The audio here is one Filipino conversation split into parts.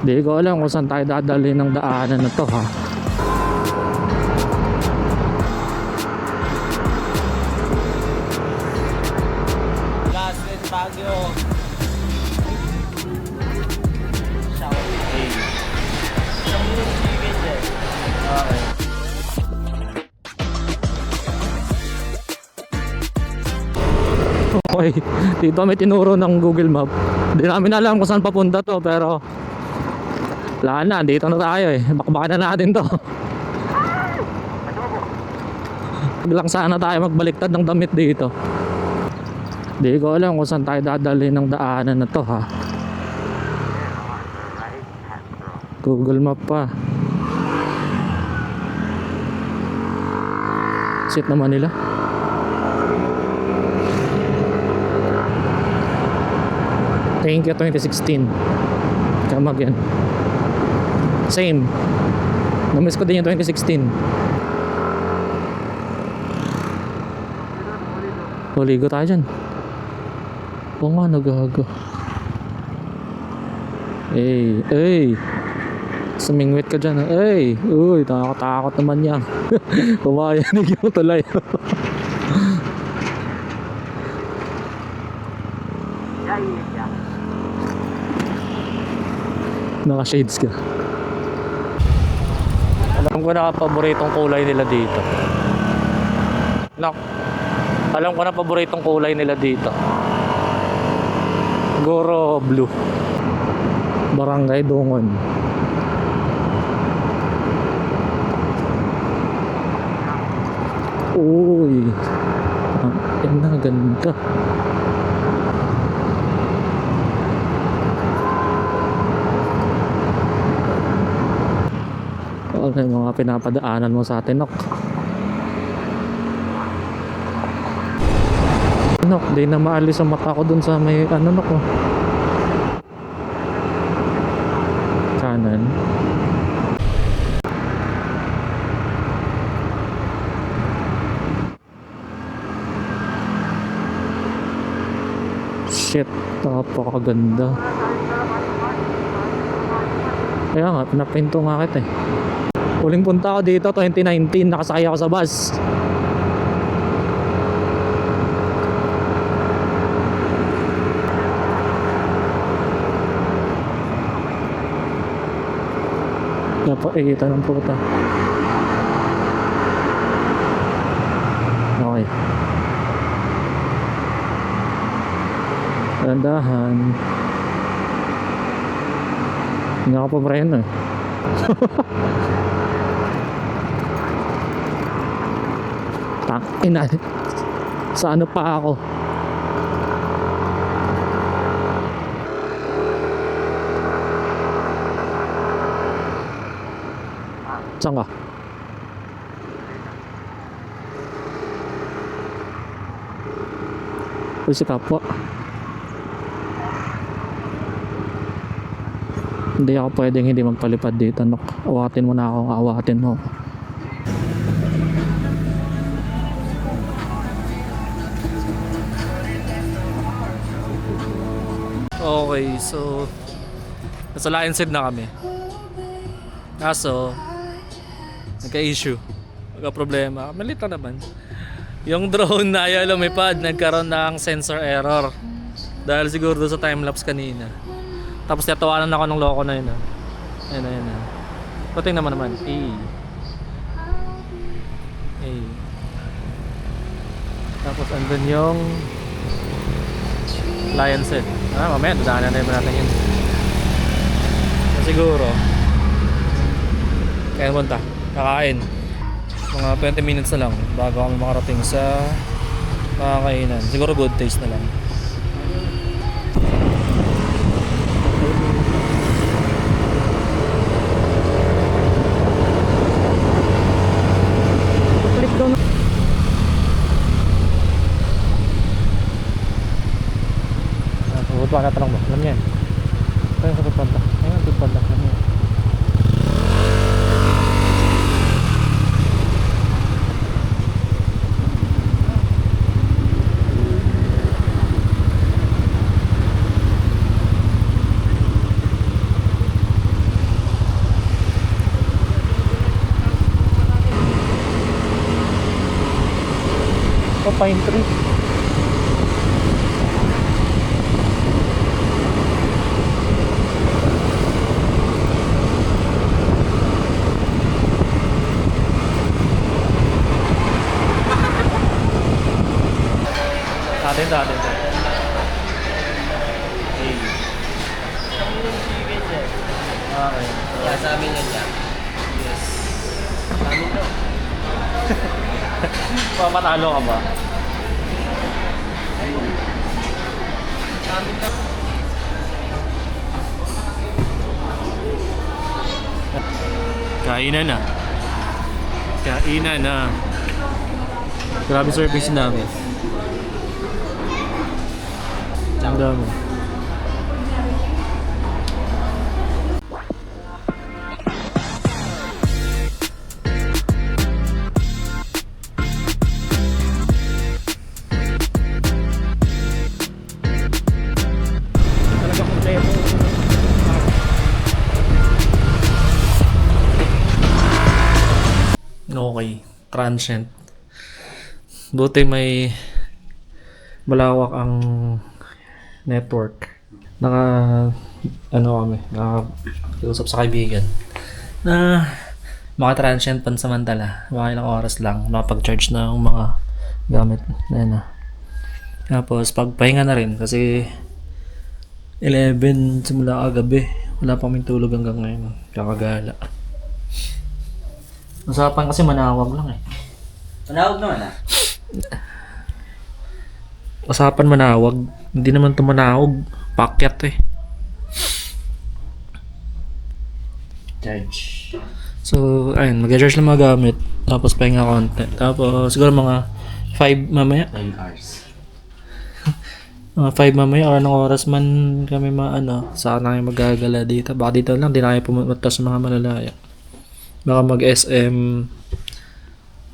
Di ko alam kung saan tayo dadali ng daanan na to ha. Gaslit Baguio. Shower. Hey. Isang minute chicken dyan. Okay. Okay, dito may tinuro ng Google Map. Di namin alam kung saan papunta to, pero wala na, dito na tayo eh. Bakbakan na natin to. Biglang sana tayo magbaliktad ng damit dito. Di ko alam kung saan tayo dadali ng daanan na to ha. Google Map pa. Sit naman nila. Thank you 2016. Kamag yan. Same. Namiss ko din yung 2016. Huligo tayo dyan. Oo nga, nagaga. Ey. Sumingwit ka dyan. Ey. Uy, nakakatakot naman yan. Pumayanig yung tulay. Naka-shades ka. Alam ko na paboritong kulay nila dito. Alam ko na paboritong kulay nila dito. Siguro blue. Barangay Dungon. Uy. Yan na, ganda. Okay, mga pinapadaanan mo sa atin, Nok. Nok, di na maalis ang mata ko dun sa may ano, Nok. Oh. Kanan. Shit, napakaganda. Kaya nga, pinapinto nga kita eh. Huling punta ako dito 2019, nakasakay ako sa bus. Napakikita ng puta. Okay. Tandahan. Hindi ako pa preno eh. Ina, sa ano pa ako? Saan ka? Uy, si kapwa. Hindi ako pwedeng hindi magpalipad dito, Nok. Awatin mo na ako, awatin mo ako. Okay, so nasa Lionshead na kami. Kaso nagka-issue, nagka-problema. Malita naman. Yung drone na ayaw lumipad, nagkaroon ng sensor error. Dahil siguro doon sa time-lapse kanina. Tapos natawanan ako ng loko na yun. Ayun. Pating naman. Tapos andun yung Lionshead. Mamaya dadaanan na natin yun. So, siguro kaya punta, kakain. Mga 20 minutes na lang bago kami makarating sa makakainan. Siguro Good Taste na lang. Click down. Butuan na tanong mo. Alam yan. Kaya sa pagpanda. Ayun, pagpanda. Alam yan. pine tree. Atin. Chicken dyan. Okay. Kaya sa amin yan dyan. Yes. Sa amin to. Pamatalo ka ba? Sa amin to. Kainan na. Grabe service namin. Ang dami. Talaga kompleto. Okay, transient. Buti may malawak ang network. Nakakiusap sa kaibigan na maka-transient pansamantala. Mga ilang oras lang, makapag-charge na ang mga gamit na yun. Tapos pagpahinga na rin kasi 11 simula kagabi. Wala pa kaming tulog hanggang ngayon. Kakagala. Usapan kasi manawag lang eh. Manawag naman ah. Usapan manawag. Hindi naman ito manawag. Pakyat eh. Charge. So, ayun. Mag-charge lang mga gamit. Tapos pahinga konti. Tapos siguro mga 5 mamaya. 9 hours. Mga 5 mamaya or anong oras man kami saan na kayo magagala dito. Baka dito lang. Di na kayo pumunta sa mga malalaya. Baka mag-SM.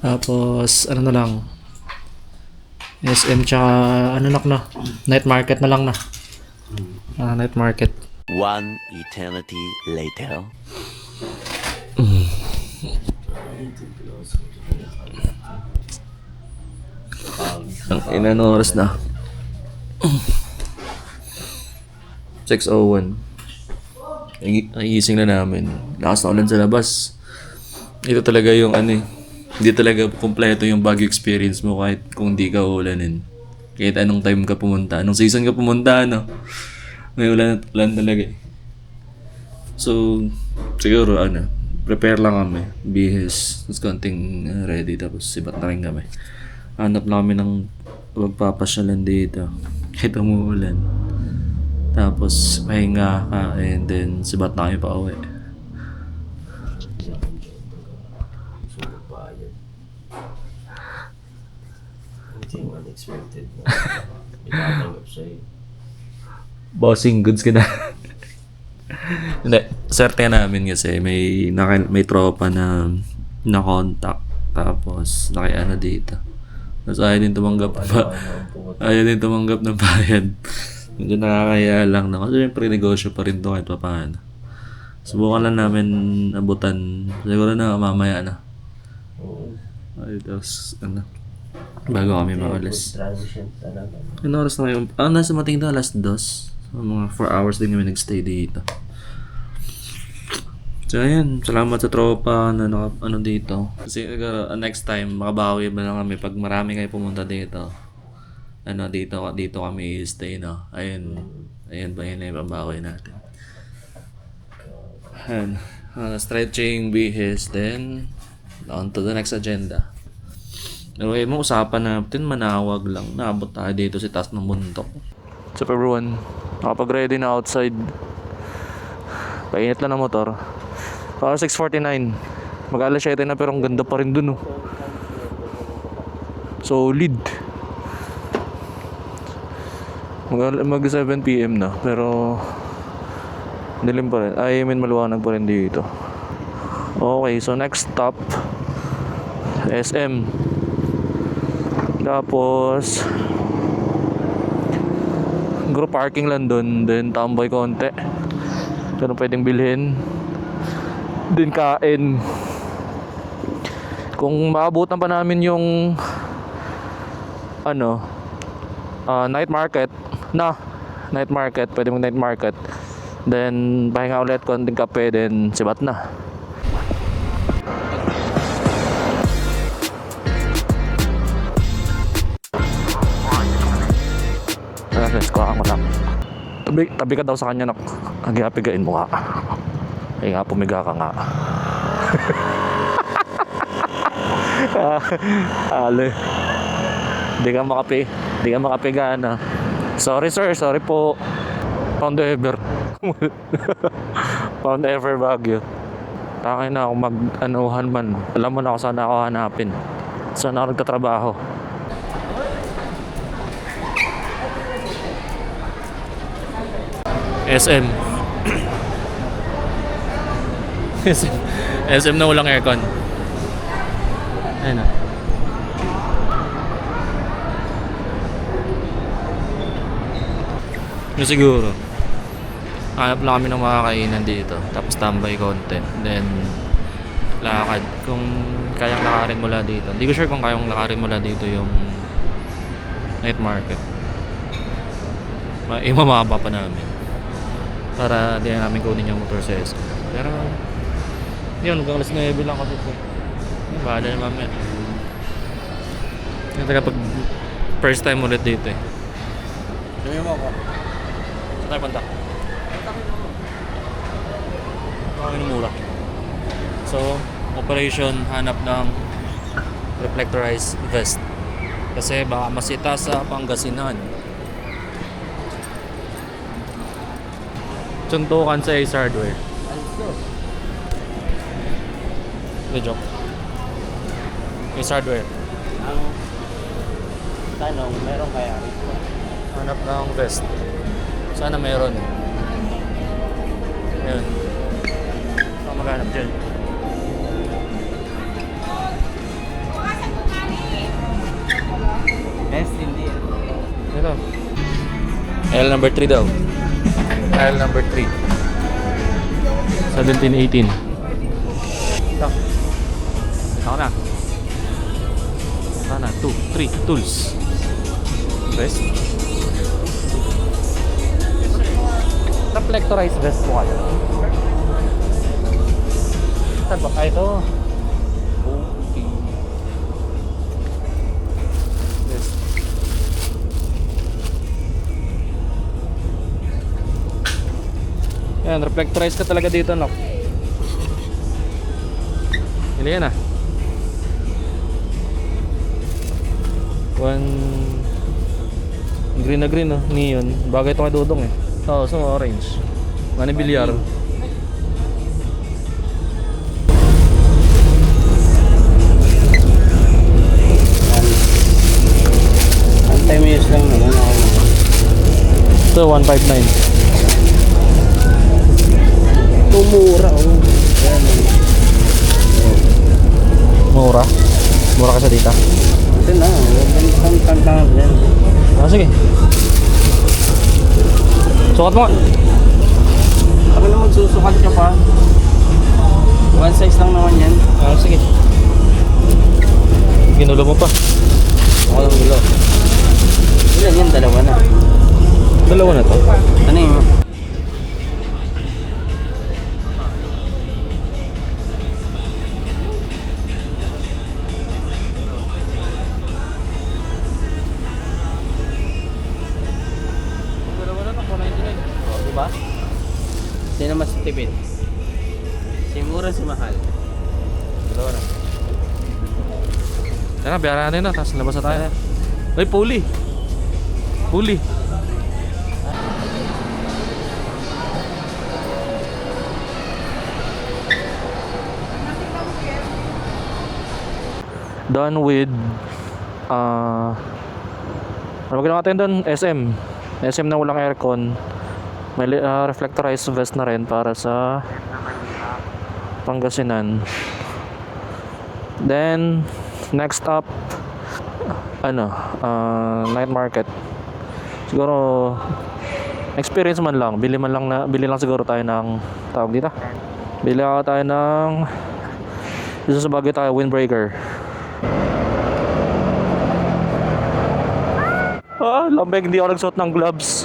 Tapos ano na lang. SM tsaka night market na lang na. Night market. One eternity later. Ang ilan oras na? 6:01. Ang gising na namin. Lakas na ulan sa labas. Ito talaga yung hindi talaga kumpleto yung Baguio experience mo kahit kung di ka ulanin. Kahit anong time ka pumunta, anong season ka pumunta, may ulan talaga eh. So, siguro prepare lang kami. Bihis, tapos konting ready, tapos sibat na rin kami. Hanap lang kami ng magpapasyalan dito. Kahit umuulan. Tapos, pahinga ka, and then sibat na kami pa uwi. Unexpected na. Itatanggap sa'yo. Bossing goods ka na. Hindi, swerte namin kasi may tropa na na-contact. Tapos, dito. Tapos ayaw din tumanggap ng bayad. Medyo nakakaya lang na. Kasi siyempre negosyo pa rin to kahit pa paano. Subukan lang namin abutan. Siguro na mamaya na. Ay, tapos bago kami maalis. Transition talaga. Ano oras na ngayon? Nasa mating na alas 2. So, mga 4 hours din kami nagstay dito. So, ayan. Salamat sa tropa na dito. Kasi next time, makabawi ba lang kami pag marami kayo pumunta dito. Dito kami stay, no? Ayun ba yun na yung pabawi natin. Ayan. Stretching, bihis, then on to the next agenda. Okay, mo usapan natin, manawag lang. Naabot tayo dito sa taas ng bundok. So everyone, nakapag-ready na outside. Painit lang ng motor. Para 6:49. Mag-alas 7 na pero ang ganda pa rin dun, oh. Solid. Mag 7 PM na pero dilim pa rin. Maluwanag pa rin dito. Okay, so next stop SM. Tapos group parking lang dun, then tambay konti. Pero pwedeng bilhin. Then kain. Kung maabutan pa namin yung ano, night market na. Night market, pwede mag night market. Then pahinga ulit, konting kape, then sibat na. Let's go ako lang. Tabi ka daw sa kanya, nak. Hagihapigain mo nga. Ay nga, pumiga ka nga. Ale. Di ka makapiga na. Sorry sir, sorry po. Pound ever. Pound ever Baguio. Takay na ako mag-anuhan man. Alam mo na kung saan ako hanapin. Saan ako nagtatrabaho. SM. SM na walang aircon. Ayun na. Yung siguro, hanap lang kami ng mga kainan dito. Tapos tambay content. Then, lakad. Kung kayang lakarin mula dito. Hindi ko sure kung kayang lakarin mula dito yung night market. Imamaba pa namin. Para di na namin kunin yung motor sa SK. Pero, yun, hanggang alas 9 lang kasi po. Bahala na mamaya. Yung pag first time ulit dito eh. Sabi mo ako. Saan tayo banda? Kami mura. So, operation hanap ng reflectorized vest. Kasi baka masita sa Pangasinan. Suntukan sa Ace Hardware. The joke. Ace Hardware. Ang tanong, meron kaya rito? Hanap ng vest. Sana meron. Ayun. Saan maghanap dyan? Best hindi. Ito. L number 3 daw. L number 3. 1718. Ito. Ako na. Sana 2, 3 tools. Vest. Reflectorized vest po kayo. Saan ba? Ah, ito. Okay. Vest. Yan, reflectorized ka talaga dito, no? Hindi yan ah. One green na green, no? Neon. Bagay ito kay Dudong eh. Oo, so orange. Mani bilyar. Ang 10 minutes lang naman ako. Ito, 159. Tumura oh. Yan. Mura? Mura ka sa dita? Ito na, ang tantang yan. Ah, sige. Sukat mo. Ako na magsusukat ka pa. One size lang naman yan. Ah, sige. Ginulo mo pa. Ako lang gulo. Ilan yan? Dalawa na. Dalawa na to. Ano yun? Dalawa na to, 499. Diba? Sino mas tipid? Si mura, si mahal. Dalawa na. Tara, biyaran natin na, tapos labas na tayo. Ay, puli. Puli. Done with ano ba ginawa natin doon? SM na walang aircon. May reflectorized vest na rin para sa Pangasinan. Then next up night market. Siguro experience man lang, bili lang siguro tayo ng tawag dito. Bili tayo ng isa sa bagay tayo windbreaker. Lambeg, hindi ako nagsuot ng gloves.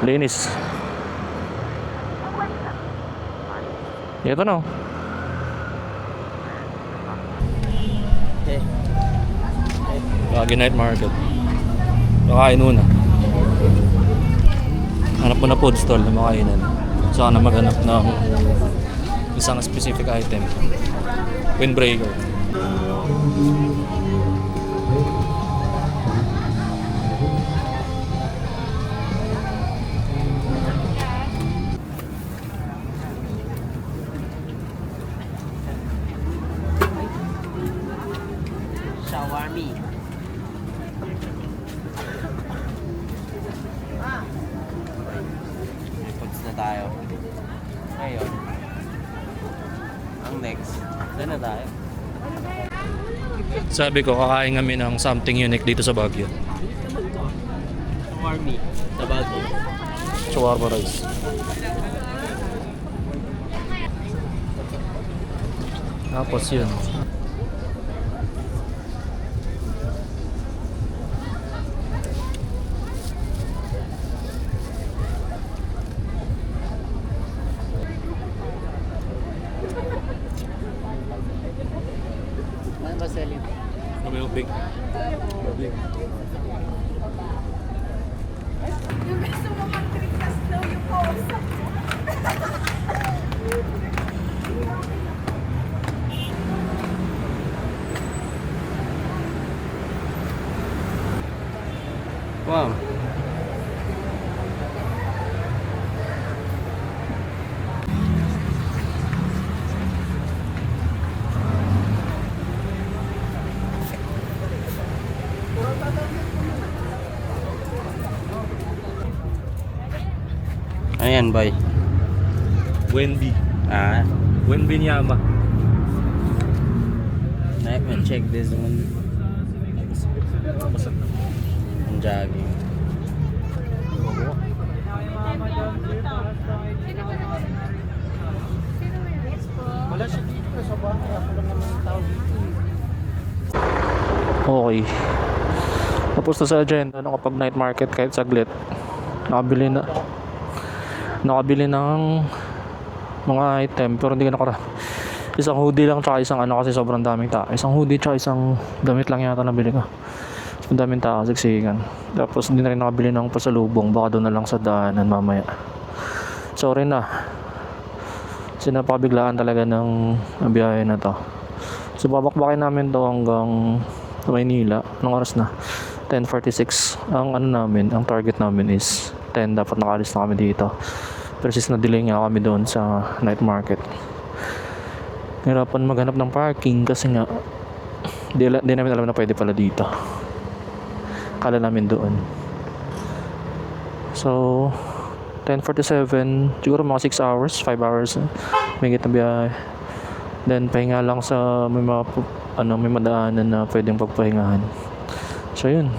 Linis. Ito na. Lagi night market. Kakain muna. Hanap mo na food stall na makainan. Saka na maghanap ng isang specific item. Windbreaker. Shawarmi. May foods na tayo. Ngayon, ang next, doon na tayo. Sabi ko, kakain kami ng something unique dito sa Baguio. Shawarmi. Sa Baguio. Shawarma rice. Tapos yun. Ano ba selling? Kami ubing. Yung gusto mo mag-trickas daw yung kausap mo. Wow. Ayan, boy. Wendy. Ah, Wendy Nyama. let me check this one. Ang jogging. Wala siya dito sa bahay. Ako lang naman ang tao dito. Okay. Tapos na sa agenda, nakapag night market kahit saglit. Nakabili ng mga item pero hindi ka nakara. Isang hoodie lang tsaka isang ano kasi sobrang daming tao. Isang hoodie tsaka isang damit lang yata nabili ko. Ang daming tao, siksikan. Tapos hindi na rin nakabili ng pasalubong. Baka doon na lang sa daanan mamaya. Sorry na. Sinapabiglaan talaga ng biyahe na to. So babakbakin namin to hanggang Maynila. Anong oras na? 10:46. Ang ano namin, ang target namin is 10. Dapat nakalis na kami dito. Pero since na-delay nga kami doon sa night market. Hirapan maghanap ng parking kasi nga di namin alam na pwede pala dito. Kala namin doon. So 10:47, siguro mga 6 hours, 5 hours may na biyahe. Then pahinga lang sa may mga may madaanan na pwedeng pagpahingahan. So yun.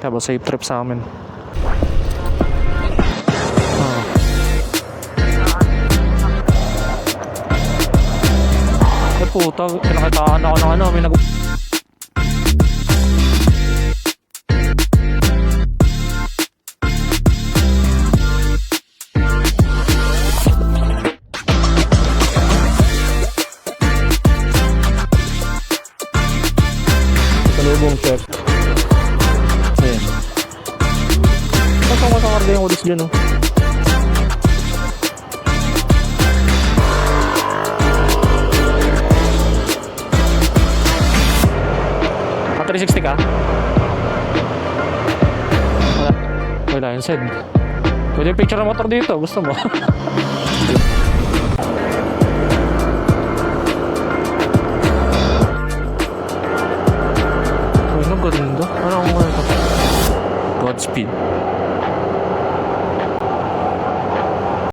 Kaya safe trip sa amin. Ay puta, pinakitaan ako ng may salubong check. Ayan. Pasok ko sa karga yung ulis dyan, oh. Ah, 360 ka? Wala. Wala, inside. Pwede yung picture ng motor dito, gusto mo?